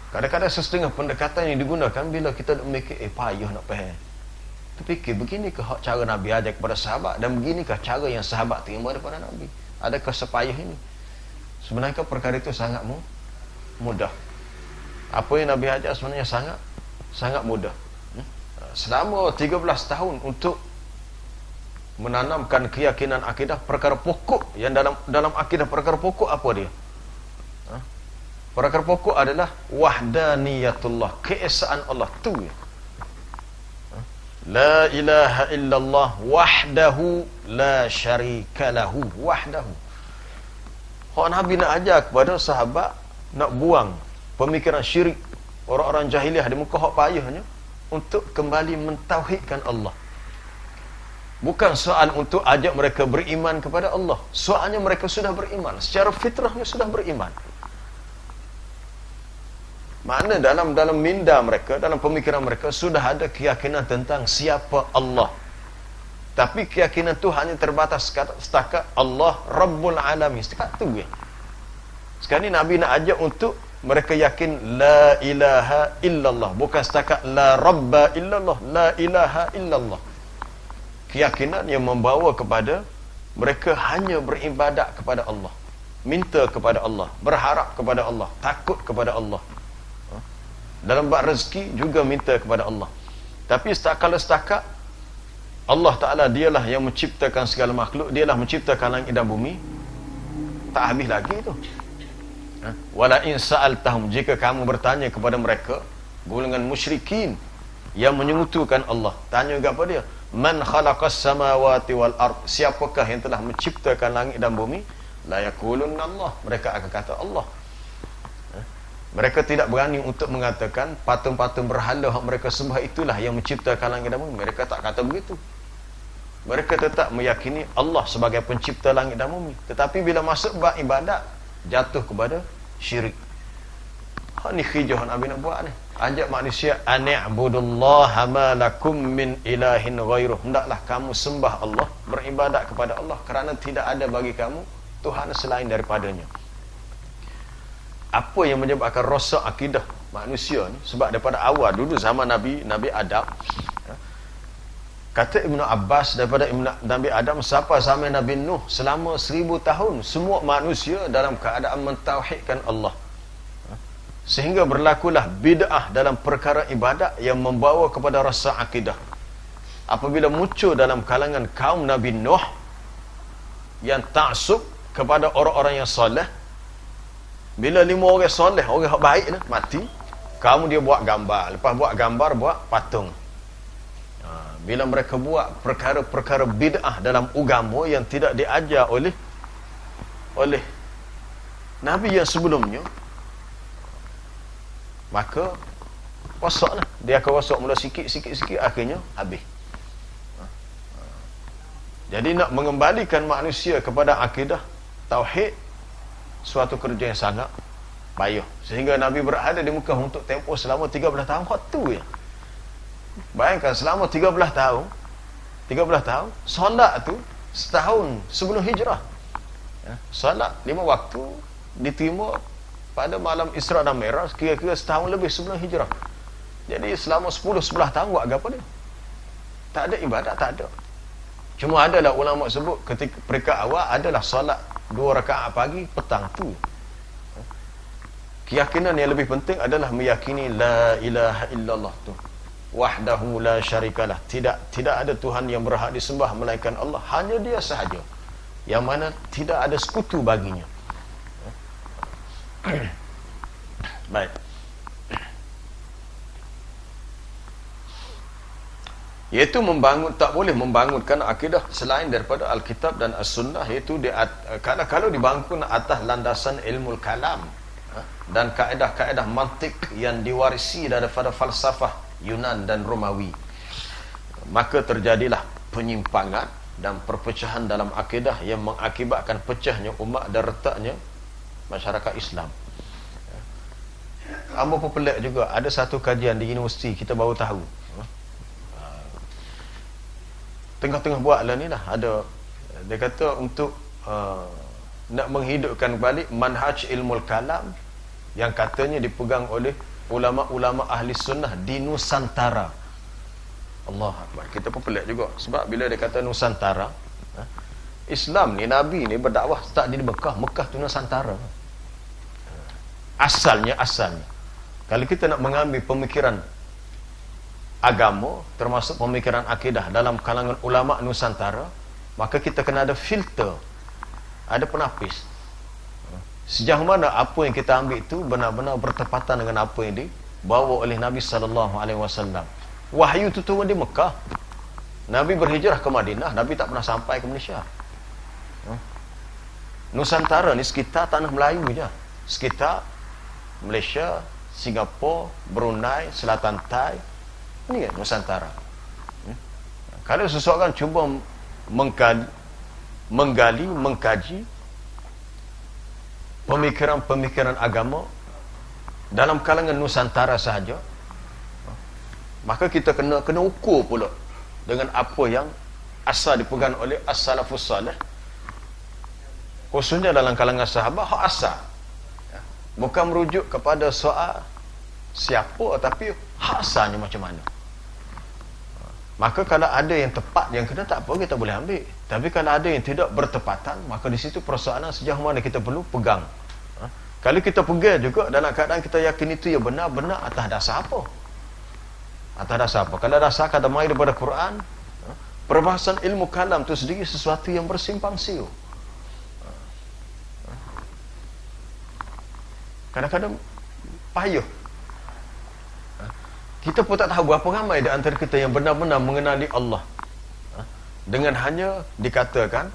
Kadang-kadang setengah pendekatan yang digunakan bila kita memikir, payah nak faham. Terfikir, beginikah cara Nabi ajar kepada sahabat, dan beginikah cara yang sahabat terima daripada Nabi? Adakah sepayah ini? Sebenarnya perkara itu sangat mudah. Apa yang Nabi ajar sebenarnya sangat mudah. Selama 13 tahun untuk menanamkan keyakinan akidah, perkara pokok yang dalam akidah, perkara pokok apa dia? Perkara pokok adalah wahdaniyatullah, keesaan Allah tu. La ilaha illallah wahdahu la syarika lahu. Wahdahu. Hak Nabi nak ajar kepada sahabat nak buang pemikiran syirik orang-orang jahiliah di muka hak payahnya untuk kembali mentauhidkan Allah. Bukan soal untuk ajak mereka beriman kepada Allah. Soalnya mereka sudah beriman. Secara fitrahnya sudah beriman. Makna dalam minda mereka, dalam pemikiran mereka sudah ada keyakinan tentang siapa Allah. Tapi keyakinan itu hanya terbatas setakat Allah Rabbul Alamin. Setakat itu ya. Sekarang ni Nabi nak ajak untuk mereka yakin la ilaha illallah. Bukan setakat la rabba illallah. La ilaha illallah. Keyakinan yang membawa kepada mereka hanya beribadat kepada Allah, minta kepada Allah, berharap kepada Allah, takut kepada Allah. Dalam bab rezeki juga minta kepada Allah. Tapi setakat Allah Ta'ala dialah yang menciptakan segala makhluk, dialah menciptakan langit dan bumi, tak habis lagi tu. Wala in sa'altahum, jika kamu bertanya kepada mereka, golongan musyrikin yang menyekutukan Allah, tanya kepada dia, man khalaqas samawati wal ard, siapakah yang telah menciptakan langit dan bumi? La yaqulunna Allah, mereka akan kata Allah. Mereka tidak berani untuk mengatakan patung-patung berhala yang mereka sembah itulah yang menciptakan langit dan bumi. Mereka tak kata begitu. Mereka tetap meyakini Allah sebagai pencipta langit dan bumi. Tetapi bila masuk bab ibadat, jatuh kepada syirik. Ni hijau Nabi nak buat ni. Ajak manusia ani'budullaha ma lakum min ilahin ghairuh. Hendaklah kamu sembah Allah, beribadat kepada Allah kerana tidak ada bagi kamu Tuhan selain daripadanya. Apa yang menyebabkan rosak akidah manusia ni? Sebab daripada awal dulu zaman Nabi Adam, kata Ibnu Abbas, daripada Nabi Adam sampai zaman Nabi Nuh, selama 1000 tahun semua manusia dalam keadaan mentauhidkan Allah. Sehingga berlakulah bid'ah dalam perkara ibadat yang membawa kepada rasa akidah. Apabila muncul dalam kalangan kaum Nabi Nuh yang taksub kepada orang-orang yang soleh, bila 5 orang soleh, orang yang baik ni mati, kamu dia buat gambar, lepas buat gambar buat patung. Bila mereka buat perkara-perkara bid'ah dalam agama yang tidak diajar oleh Nabi yang sebelumnya, maka rosaklah. Dia akan rosak mula sikit, akhirnya habis. Jadi nak mengembalikan manusia kepada akidah tauhid, suatu kerja yang sangat payah. Sehingga Nabi berada di Mekah untuk tempoh selama 13 tahun. Waktu ya. Bayangkan selama 13 tahun, solat tu setahun sebelum hijrah. Solat 5 waktu diterima pada malam Isra dan Mi'raj, kira-kira setahun lebih sebelum hijrah. Jadi selama 10-11 tahun buat apa dia? Tak ada ibadat, tak ada. Cuma adalah ulama sebut ketika peringkat awal adalah solat 2 rakaat pagi, petang tu. Keyakinan yang lebih penting adalah meyakini la ilaha illallah tu. Wahdahu la syarikalah. Tidak ada Tuhan yang berhak disembah melainkan Allah. Hanya dia sahaja, yang mana tidak ada sekutu baginya. Baik. Iaitu tak boleh membangunkan akidah selain daripada Alkitab dan As-Sunnah, iaitu kalau dibangun atas landasan ilmu kalam dan kaedah-kaedah mantik yang diwarisi daripada falsafah Yunan dan Romawi, maka terjadilah penyimpangan dan perpecahan dalam akidah yang mengakibatkan pecahnya umat dan retaknya masyarakat Islam. Amat pelik juga, ada satu kajian di universiti kita baru tahu, tengah-tengah buat lah ni lah, ada dia kata untuk nak menghidupkan balik manhaj ilmu kalam yang katanya dipegang oleh ulama-ulama ahli sunnah di Nusantara. Allah Akbar. Kita pun pelik juga, sebab bila dia kata Nusantara, Islam ni, Nabi ni berdakwah tak di Mekah. Mekah tu Nusantara. Asalnya kalau kita nak mengambil pemikiran agama, termasuk pemikiran akidah dalam kalangan ulama Nusantara, maka kita kena ada filter, ada penapis. Sejauh mana apa yang kita ambil itu benar-benar bertepatan dengan apa yang dibawa oleh Nabi SAW. Wahyu itu turun di Mekah. Nabi berhijrah ke Madinah, Nabi tak pernah sampai ke Malaysia. Nusantara ni sekitar tanah Melayu je. Sekitar Malaysia, Singapura, Brunei, Selatan Thai. Ini kan Nusantara. Kalau seseorang cuba menggali, mengkaji pemikiran-pemikiran agama dalam kalangan Nusantara sahaja, maka kita kena ukur pula dengan apa yang asal dipegang oleh as-salafus salih, khususnya dalam kalangan sahabat, hak asal. Bukan merujuk kepada soal siapa, tapi hak asalnya macam mana. Maka kalau ada yang tepat, yang kena, tak apa, kita boleh ambil. Tapi kalau ada yang tidak bertepatan, maka di situ persoalan sejauh mana kita perlu pegang. Kalau kita pegang juga dalam keadaan kita yakin itu ya benar-benar atas dasar apa? Atas dasar apa? Kalau dasar kata mai daripada Quran, perbahasan ilmu kalam itu sendiri sesuatu yang bersimpang siur. Kadang-kadang payah. Kita pun tak tahu berapa ramai di antara kita yang benar-benar mengenali Allah. Dengan hanya dikatakan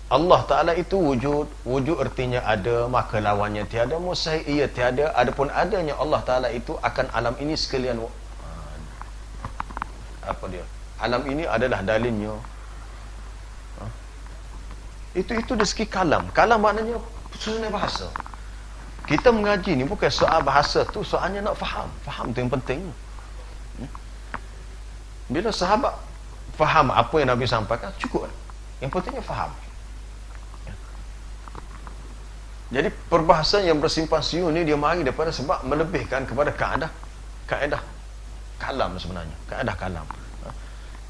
Allah Ta'ala itu wujud. Wujud artinya ada, maka lawannya tiada. Mustahil ia tiada. Adapun adanya Allah Ta'ala itu akan alam ini sekalian. Apa dia? Alam ini adalah dalilnya. Itu dari segi kalam. Kalam maknanya susunan bahasa. Kita mengaji ni bukan soal bahasa tu, soalnya nak faham. Faham tu yang penting. Bila sahabat faham apa yang Nabi sampaikan, cukup. Yang pentingnya faham. Jadi perbahasan yang bersimpang siur ni dia mari daripada sebab melebihkan kepada kaedah kalam sebenarnya, kaedah kalam.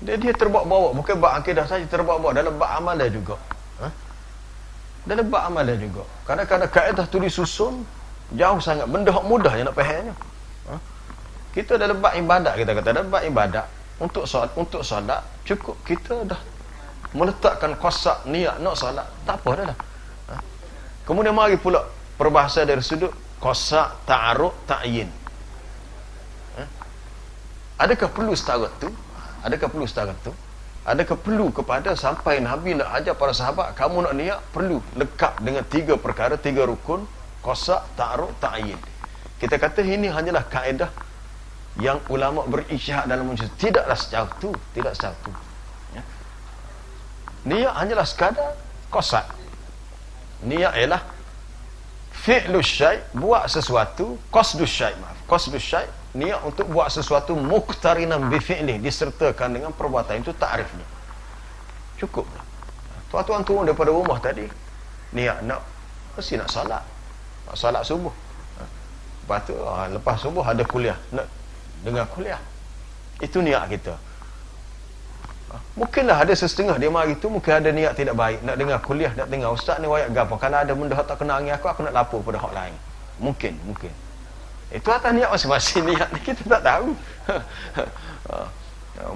Dia terbawa-bawa, bukan bab akidah saja, terbawa-bawa dalam bab amalan juga. Dalam bab amalan juga. Kadang-kadang kaedah tu disusun jauh sangat, benda hak mudah je nak fahamnya. Kita dalam bab ibadat, kita kata dalam bab ibadat, untuk solat cukup kita dah meletakkan qasak niat nak solat, tak apa dah. Kemudian mari pula perbahasan dari sudut qasak, ta'arud, ta'yin. Adakah perlu setara tu? Adakah perlu setara tu? Adakah perlu kepada sampai Nabi nak ajar para sahabat, kamu nak niat perlu lekat dengan 3 perkara, 3 rukun, qasak, ta'arud, ta'yin. Kita kata ini hanyalah kaedah yang ulama berijtihad dalam menjadi, tidaklah secara tu, tidak secara tu. Niat hanyalah sekadar qasak. Niat ialah fi'lu syai', buat sesuatu, qasdu syai', qasdu syai', niat untuk buat sesuatu muqtarinan bi fi'li, disertakan dengan perbuatan, itu takrifnya. Cukup. Tuan-tuan turun daripada rumah tadi, niat mesti nak solat. Nak solat subuh. Lepas tu lepas subuh ada kuliah, nak dengar kuliah. Itu niat kita. Mungkinlah ada sesetengah dia mari tu mungkin ada niat tidak baik, nak dengar kuliah, nak dengar ustaz ni wayak gapo, kalau ada benda tak kena angin aku nak lapor pada hak lain. Mungkin itu atas niat masing-masing. Niat ni kita tak tahu.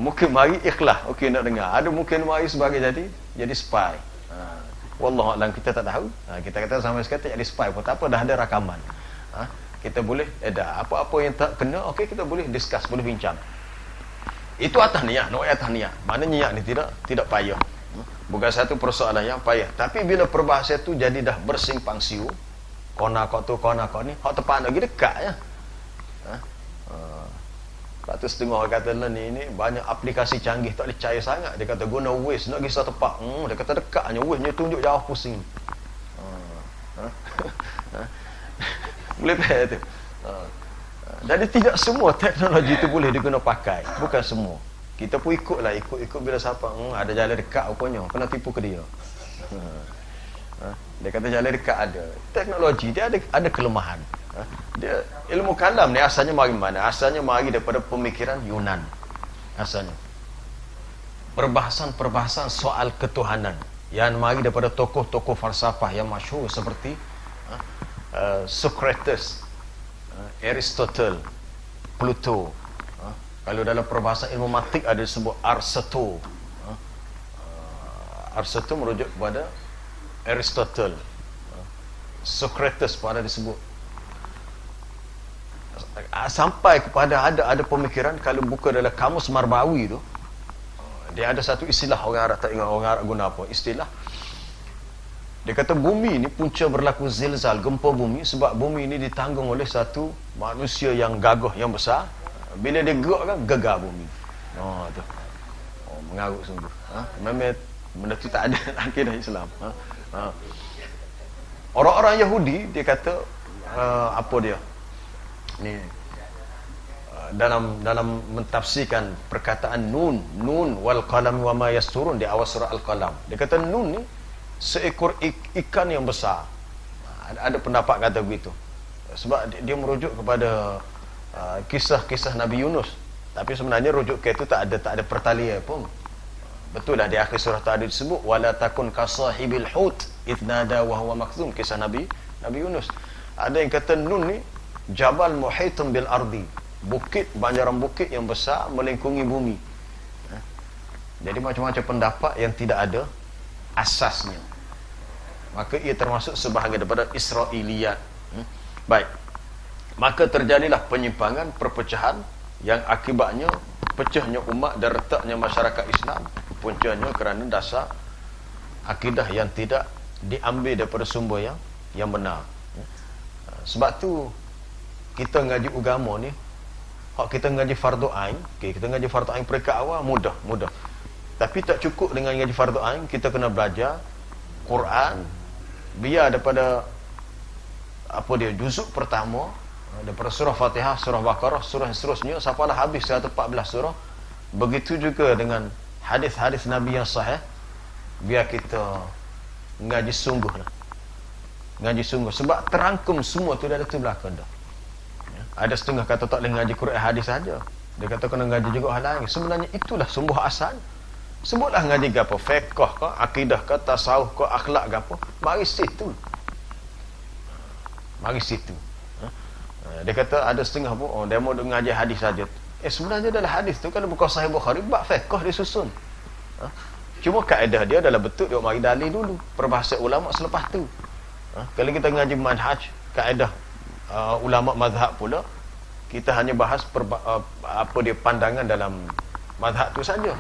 Mungkin mari ikhlas, okey nak dengar. Ada mungkin mari sebagai jadi spy. Wallahu a'lam, kita tak tahu. Kita kata sampai sekarang tak jadi spy pun tak apa, dah ada rakaman. Kita boleh apa-apa yang tak kena, okey kita boleh discuss, boleh bincang. Itu atas niat, atas niat. Maknanya niat ni tidak payah. Bukan satu persoalan yang payah. Tapi bila perbahasan tu jadi dah bersimpang siur, kona kau tu, kona kau ni, hak tepat lagi dekat ya. Lepas tu setengah orang kata ni banyak aplikasi canggih, tak boleh percaya sangat. Dia kata guna Waze nak pergi satu tempat. Dia kata dekatnya Waze ni tunjuk jauh pusing. Boleh faham tu. Jadi tidak semua teknologi itu boleh diguna pakai. Bukan semua. Kita pun ikut bila siapa ada jalan dekat rupanya, kena tipu ke dia. Dia kata jalan dekat ada. Teknologi dia ada kelemahan. Dia ilmu kalam ni asalnya mari mana? Asalnya mari daripada pemikiran Yunan. Asalnya perbahasan soal ketuhanan yang mari daripada tokoh-tokoh falsafah yang masyhur seperti Socrates, Aristotle, Plato. Kalau dalam perbahasan ilmu mantik ada disebut Aristotle. Aristotle merujuk kepada Aristotle. Socrates pun ada disebut sampai kepada ada pemikiran kalau buka dalam kamus Marbawi tu, dia ada satu istilah, orang Arab tak ingat orang Arab guna apa istilah. Dia kata bumi ni punca berlaku zilzal, gempa bumi, sebab bumi ni ditanggung oleh satu manusia yang gagah, yang besar. Bila dia gerak kan, gegar bumi. Tu. Mengarut sungguh. Memang benda tu tak ada akidah Islam. Orang-orang Yahudi, dia kata apa dia ni, dalam mentafsirkan perkataan nun wal qalam wa ma yasturun di awal surah Al-Qalam, dia kata nun ni seekor ikan yang besar. Ada pendapat kata begitu, sebab dia merujuk kepada kisah-kisah Nabi Yunus, tapi sebenarnya rujuk ke itu tak ada pertalian pun. Betul lah di akhir surah tadi disebut wala takun kasahibil hut idnada wa huwa makzum, kisah Nabi Yunus. Ada yang kata nun ni jabal muhitun bil ardi, bukit, banjaran bukit yang besar melingkungi bumi. Jadi macam-macam pendapat yang tidak ada asasnya, maka ia termasuk sebahagian daripada Israiliyat. Baik, maka terjadilah penyimpangan, perpecahan yang akibatnya pecahnya umat dan retaknya masyarakat Islam. Puncanya kerana dasar akidah yang tidak diambil daripada sumber yang benar. Sebab tu kita ngaji agama ni, hak kita ngaji fardu ain, kita ngaji fardu ain peringkat awal mudah. Tapi tak cukup dengan ngaji fardu ain, kita kena belajar Quran biar daripada apa dia juzuk pertama, daripada surah Fatihah, surah Baqarah, surah seterusnya sampailah habis 114 surah. Begitu juga dengan hadis-hadis Nabi yang sahih, biar kita ngaji sungguh lah. Ngaji sungguh, sebab terangkum semua tu dah ada tu belakang dah. Ada setengah kata tak boleh ngaji Quran hadis saja, dia kata kena ngaji juga hal lain. Sebenarnya itulah sumber asal. Sebutlah ngaji gapo, fiqh ke, akidah ke, tasawuf ke, akhlak gapo, mari situ. Dia kata ada setengah pun dia mau ngaji hadis saja. Sebenarnya dalam hadis tu kalau bukan Sahih Bukhari, bab fiqh dia susun. Cuma kaedah dia adalah betul dia mari dalil dulu, perbahasan ulama selepas tu. Kalau kita ngaji manhaj, kaedah ulama mazhab pula, kita hanya bahas apa dia pandangan dalam mazhab tu saja.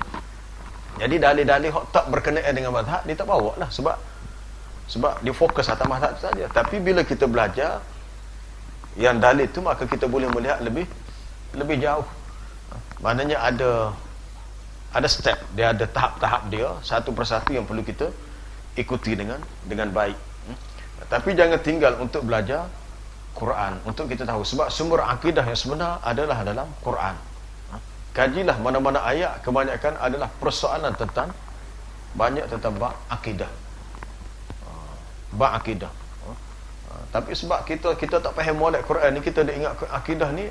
Jadi dalil-dalil hak tak berkenaan dengan mazhab dia tak bawa lah, sebab dia fokus atas mazhab tu saja. Tapi bila kita belajar yang dalil tu, maka kita boleh melihat lebih jauh. Maknanya ada step dia, ada tahap-tahap dia, satu persatu yang perlu kita ikuti dengan baik. Tapi jangan tinggal untuk belajar Quran, untuk kita tahu, sebab sumber akidah yang sebenar adalah dalam Quran. Kajilah mana-mana ayat, kebanyakan adalah persoalan tentang bab akidah. Bab akidah. Tapi sebab kita tak faham molek Quran ni, kita dah ingat akidah ni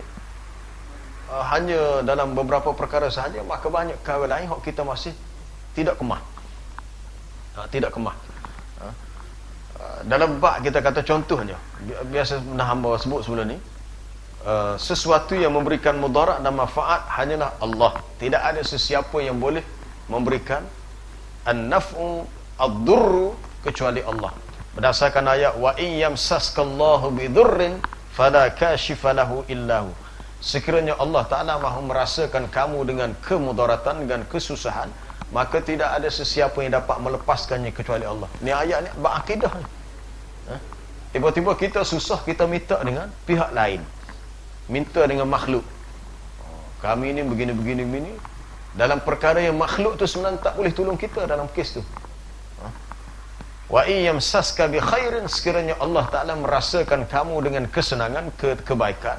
hanya dalam beberapa perkara sahaja, maka banyak perkara lain yang kita masih tidak kemah. Dalam bab kita kata contohnya, biasa hamba sebut sebelum ni, sesuatu yang memberikan mudarat dan manfaat hanyalah Allah. Tidak ada sesiapa yang boleh memberikan an-naf'u ad-durru kecuali Allah. Berdasarkan ayat wa in yamsaskallahu bidurrin fala kashifa lahu illahu. Sekiranya Allah Ta'ala mahu merasakan kamu dengan kemudaratan, dengan kesusahan, maka tidak ada sesiapa yang dapat melepaskannya kecuali Allah. Ni ayat ni berakidah ni. Tiba-tiba kita susah, kita minta dengan pihak lain, minta dengan makhluk. Kami ni begini. Dalam perkara yang makhluk tu sebenarnya tak boleh tolong kita dalam kes tu. Wa in yamsaska bi khairin, sekiranya Allah Ta'ala merasakan kamu dengan kesenangan, kebaikan,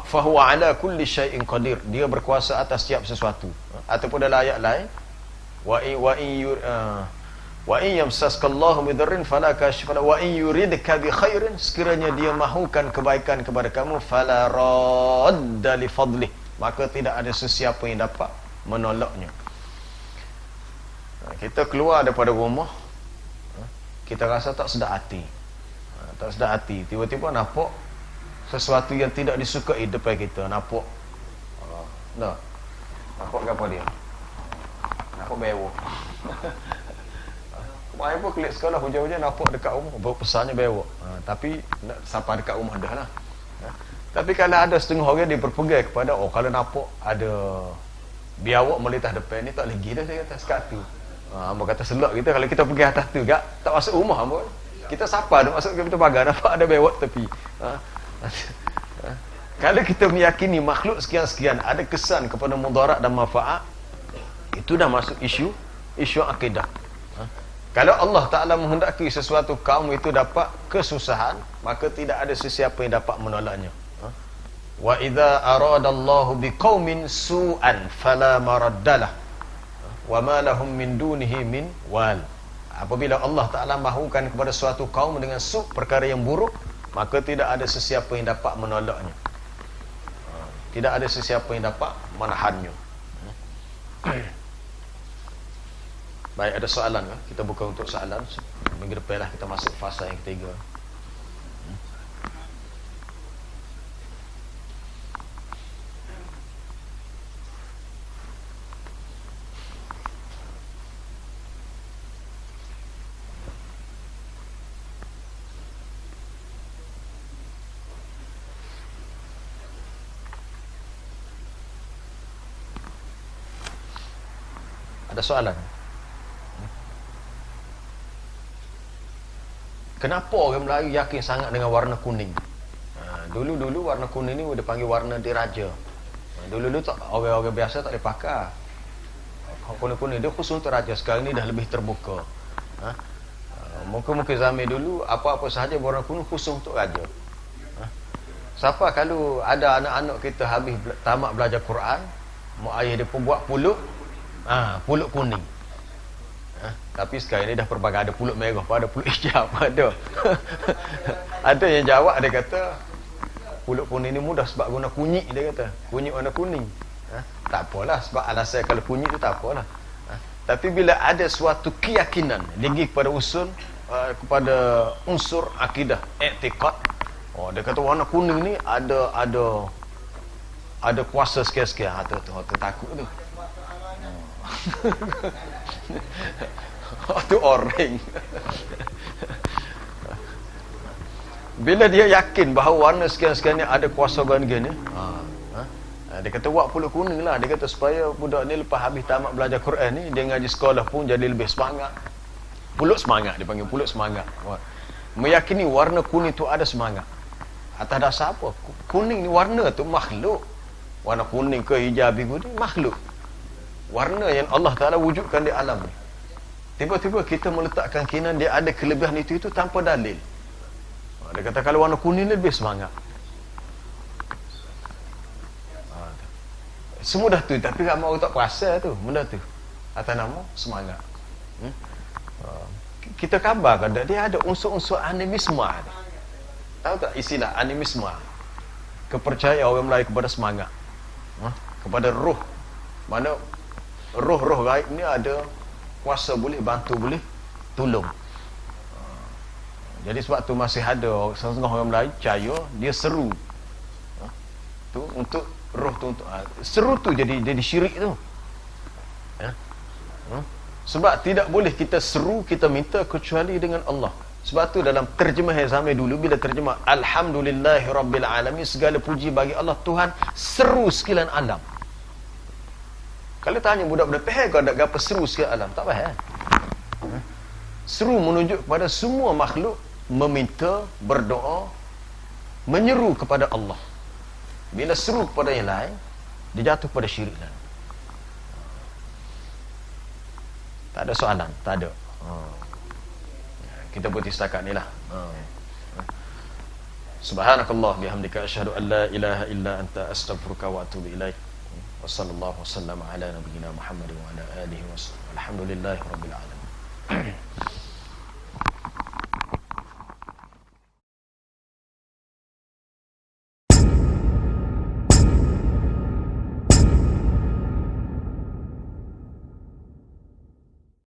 fa huwa ala kulli syai'in qadir, dia berkuasa atas setiap sesuatu. Ataupun dalam ayat lain wa in yamsaskallahu bidurrin fala kashifa lahu wa in yuridka bi khairin, sekiranya dia mahukan kebaikan kepada kamu, fala radda li fadlih, maka tidak ada sesiapa yang dapat menolaknya. Kita keluar daripada rumah, kita rasa tak sedap hati, tiba-tiba nampak sesuatu yang tidak disukai depan kita. Nampak apa dia? Nampak bewo. Mai pun kelik sekolah hujan-hujan nampak dekat rumah, pesannya bewok. Tapi sampai dekat rumah dah lah. Tapi kalau ada setengah orang dia berpegang kepada, kalau nampak ada biawak melintah depan ni, tak boleh pergi dah, dia kata sekat tu. Hamba kata selak kita kalau kita pergi atas tu gak tak masuk rumah hamba. Kita sapa dah masuk ke pintu pagar nampak ada bewak tepi. Kalau kita meyakini makhluk sekian-sekian ada kesan kepada mudarat dan manfaat, itu dah masuk isu akidah. Kalau Allah Ta'ala menghendaki sesuatu kaum itu dapat kesusahan, maka tidak ada sesiapa yang dapat menolaknya. Wa idza aradallahu biqaumin su'an fala maraddalah wa ma lahum min dunihi min wal. Apabila Allah Ta'ala mahukan kepada suatu kaum dengan perkara yang buruk, maka tidak ada sesiapa yang dapat menolaknya. Tidak ada sesiapa yang dapat menahannya. Baik, ada soalan ke? Kita buka untuk soalan. Minggu depan lah kita masuk fasa yang ketiga. Ada soalan? Kenapa orang Melayu yakin sangat dengan warna kuning? Dulu-dulu warna kuning ni dia panggil warna diraja. Dulu-dulu tak, orang-orang biasa tak boleh pakai. Kuning-kuning dia khusus untuk raja. Sekarang ni dah lebih terbuka. Mungkin zaman dulu apa-apa sahaja warna kuning khusus untuk raja. Siapa kalau ada anak-anak kita habis tamat belajar Quran, mak ayah dia pun buat pulut, pulut kuning. Tapi sekarang ni dah pelbagai, ada pulut merah, ada pulut hijau, ada. Ada yang jawab, dia kata pulut kuning ni mudah sebab guna kunyit, dia kata kunyit warna kuning. Tak apalah, sebab alasan kalau kunyit tu tak apalah. Tapi bila ada suatu keyakinan tinggi kepada kepada unsur akidah, i'tiqad, dia kata warna kuning ni ada kuasa sekian-sekian. Tu takut tu. Tu orang. Bila dia yakin bahawa warna sekian-sekian ni ada kuasa gini, dia kata buat pulut kuning lah. Dia kata supaya budak ni lepas habis tamat belajar Quran ni, dia ngaji sekolah pun jadi lebih semangat. Pulut semangat, dia panggil pulut semangat. Meyakini warna kuning tu ada semangat. Atas dasar apa? Kuning ni warna tu makhluk. Warna kuning ke hijau biru ni makhluk. Warna yang Allah Ta'ala wujudkan di alam ni. Tiba-tiba kita meletakkan keyakinan dia ada kelebihan itu tanpa dalil. Dia kata kalau warna kuning lebih semangat. Semudah tu, tapi ramai orang tak perasan tu benda tu. Atas nama semangat. Kita kabarkan dia ada unsur-unsur animisme. Tahu tak istilah animisme? Kepercayaan orang Melayu kepada semangat, kepada roh. Mana roh-roh gaib ni ada kuasa, boleh bantu, boleh tolong. Jadi sebab tu masih ada setengah orang Melayu percaya dia seru tu untuk roh tu, untuk seru tu jadi syirik tu. Sebab tidak boleh kita seru, kita minta kecuali dengan Allah. Sebab tu dalam terjemahan zaman dulu bila terjemah Alhamdulillahirabbil alamin, segala puji bagi Allah Tuhan seru sekalian alam. Kalau tanya budak-budak, faham kau tak apa seru sekalian alam? Tak faham. Seru menunjuk kepada semua makhluk meminta, berdoa, menyeru kepada Allah. Bila seru kepada yang lain, dia jatuh pada syirik lain. Tak ada soalan? Tak ada. Kita berhenti setakat ni lah. Subhanakallah bihamdika asyhadu an la ilaha illa anta astaghfiruka wa atubu ilaik. Wassallallahu wasallam ala nabiyyina Muhammad wa ala alihi wasallam. Alhamdulillahirabbil alamin.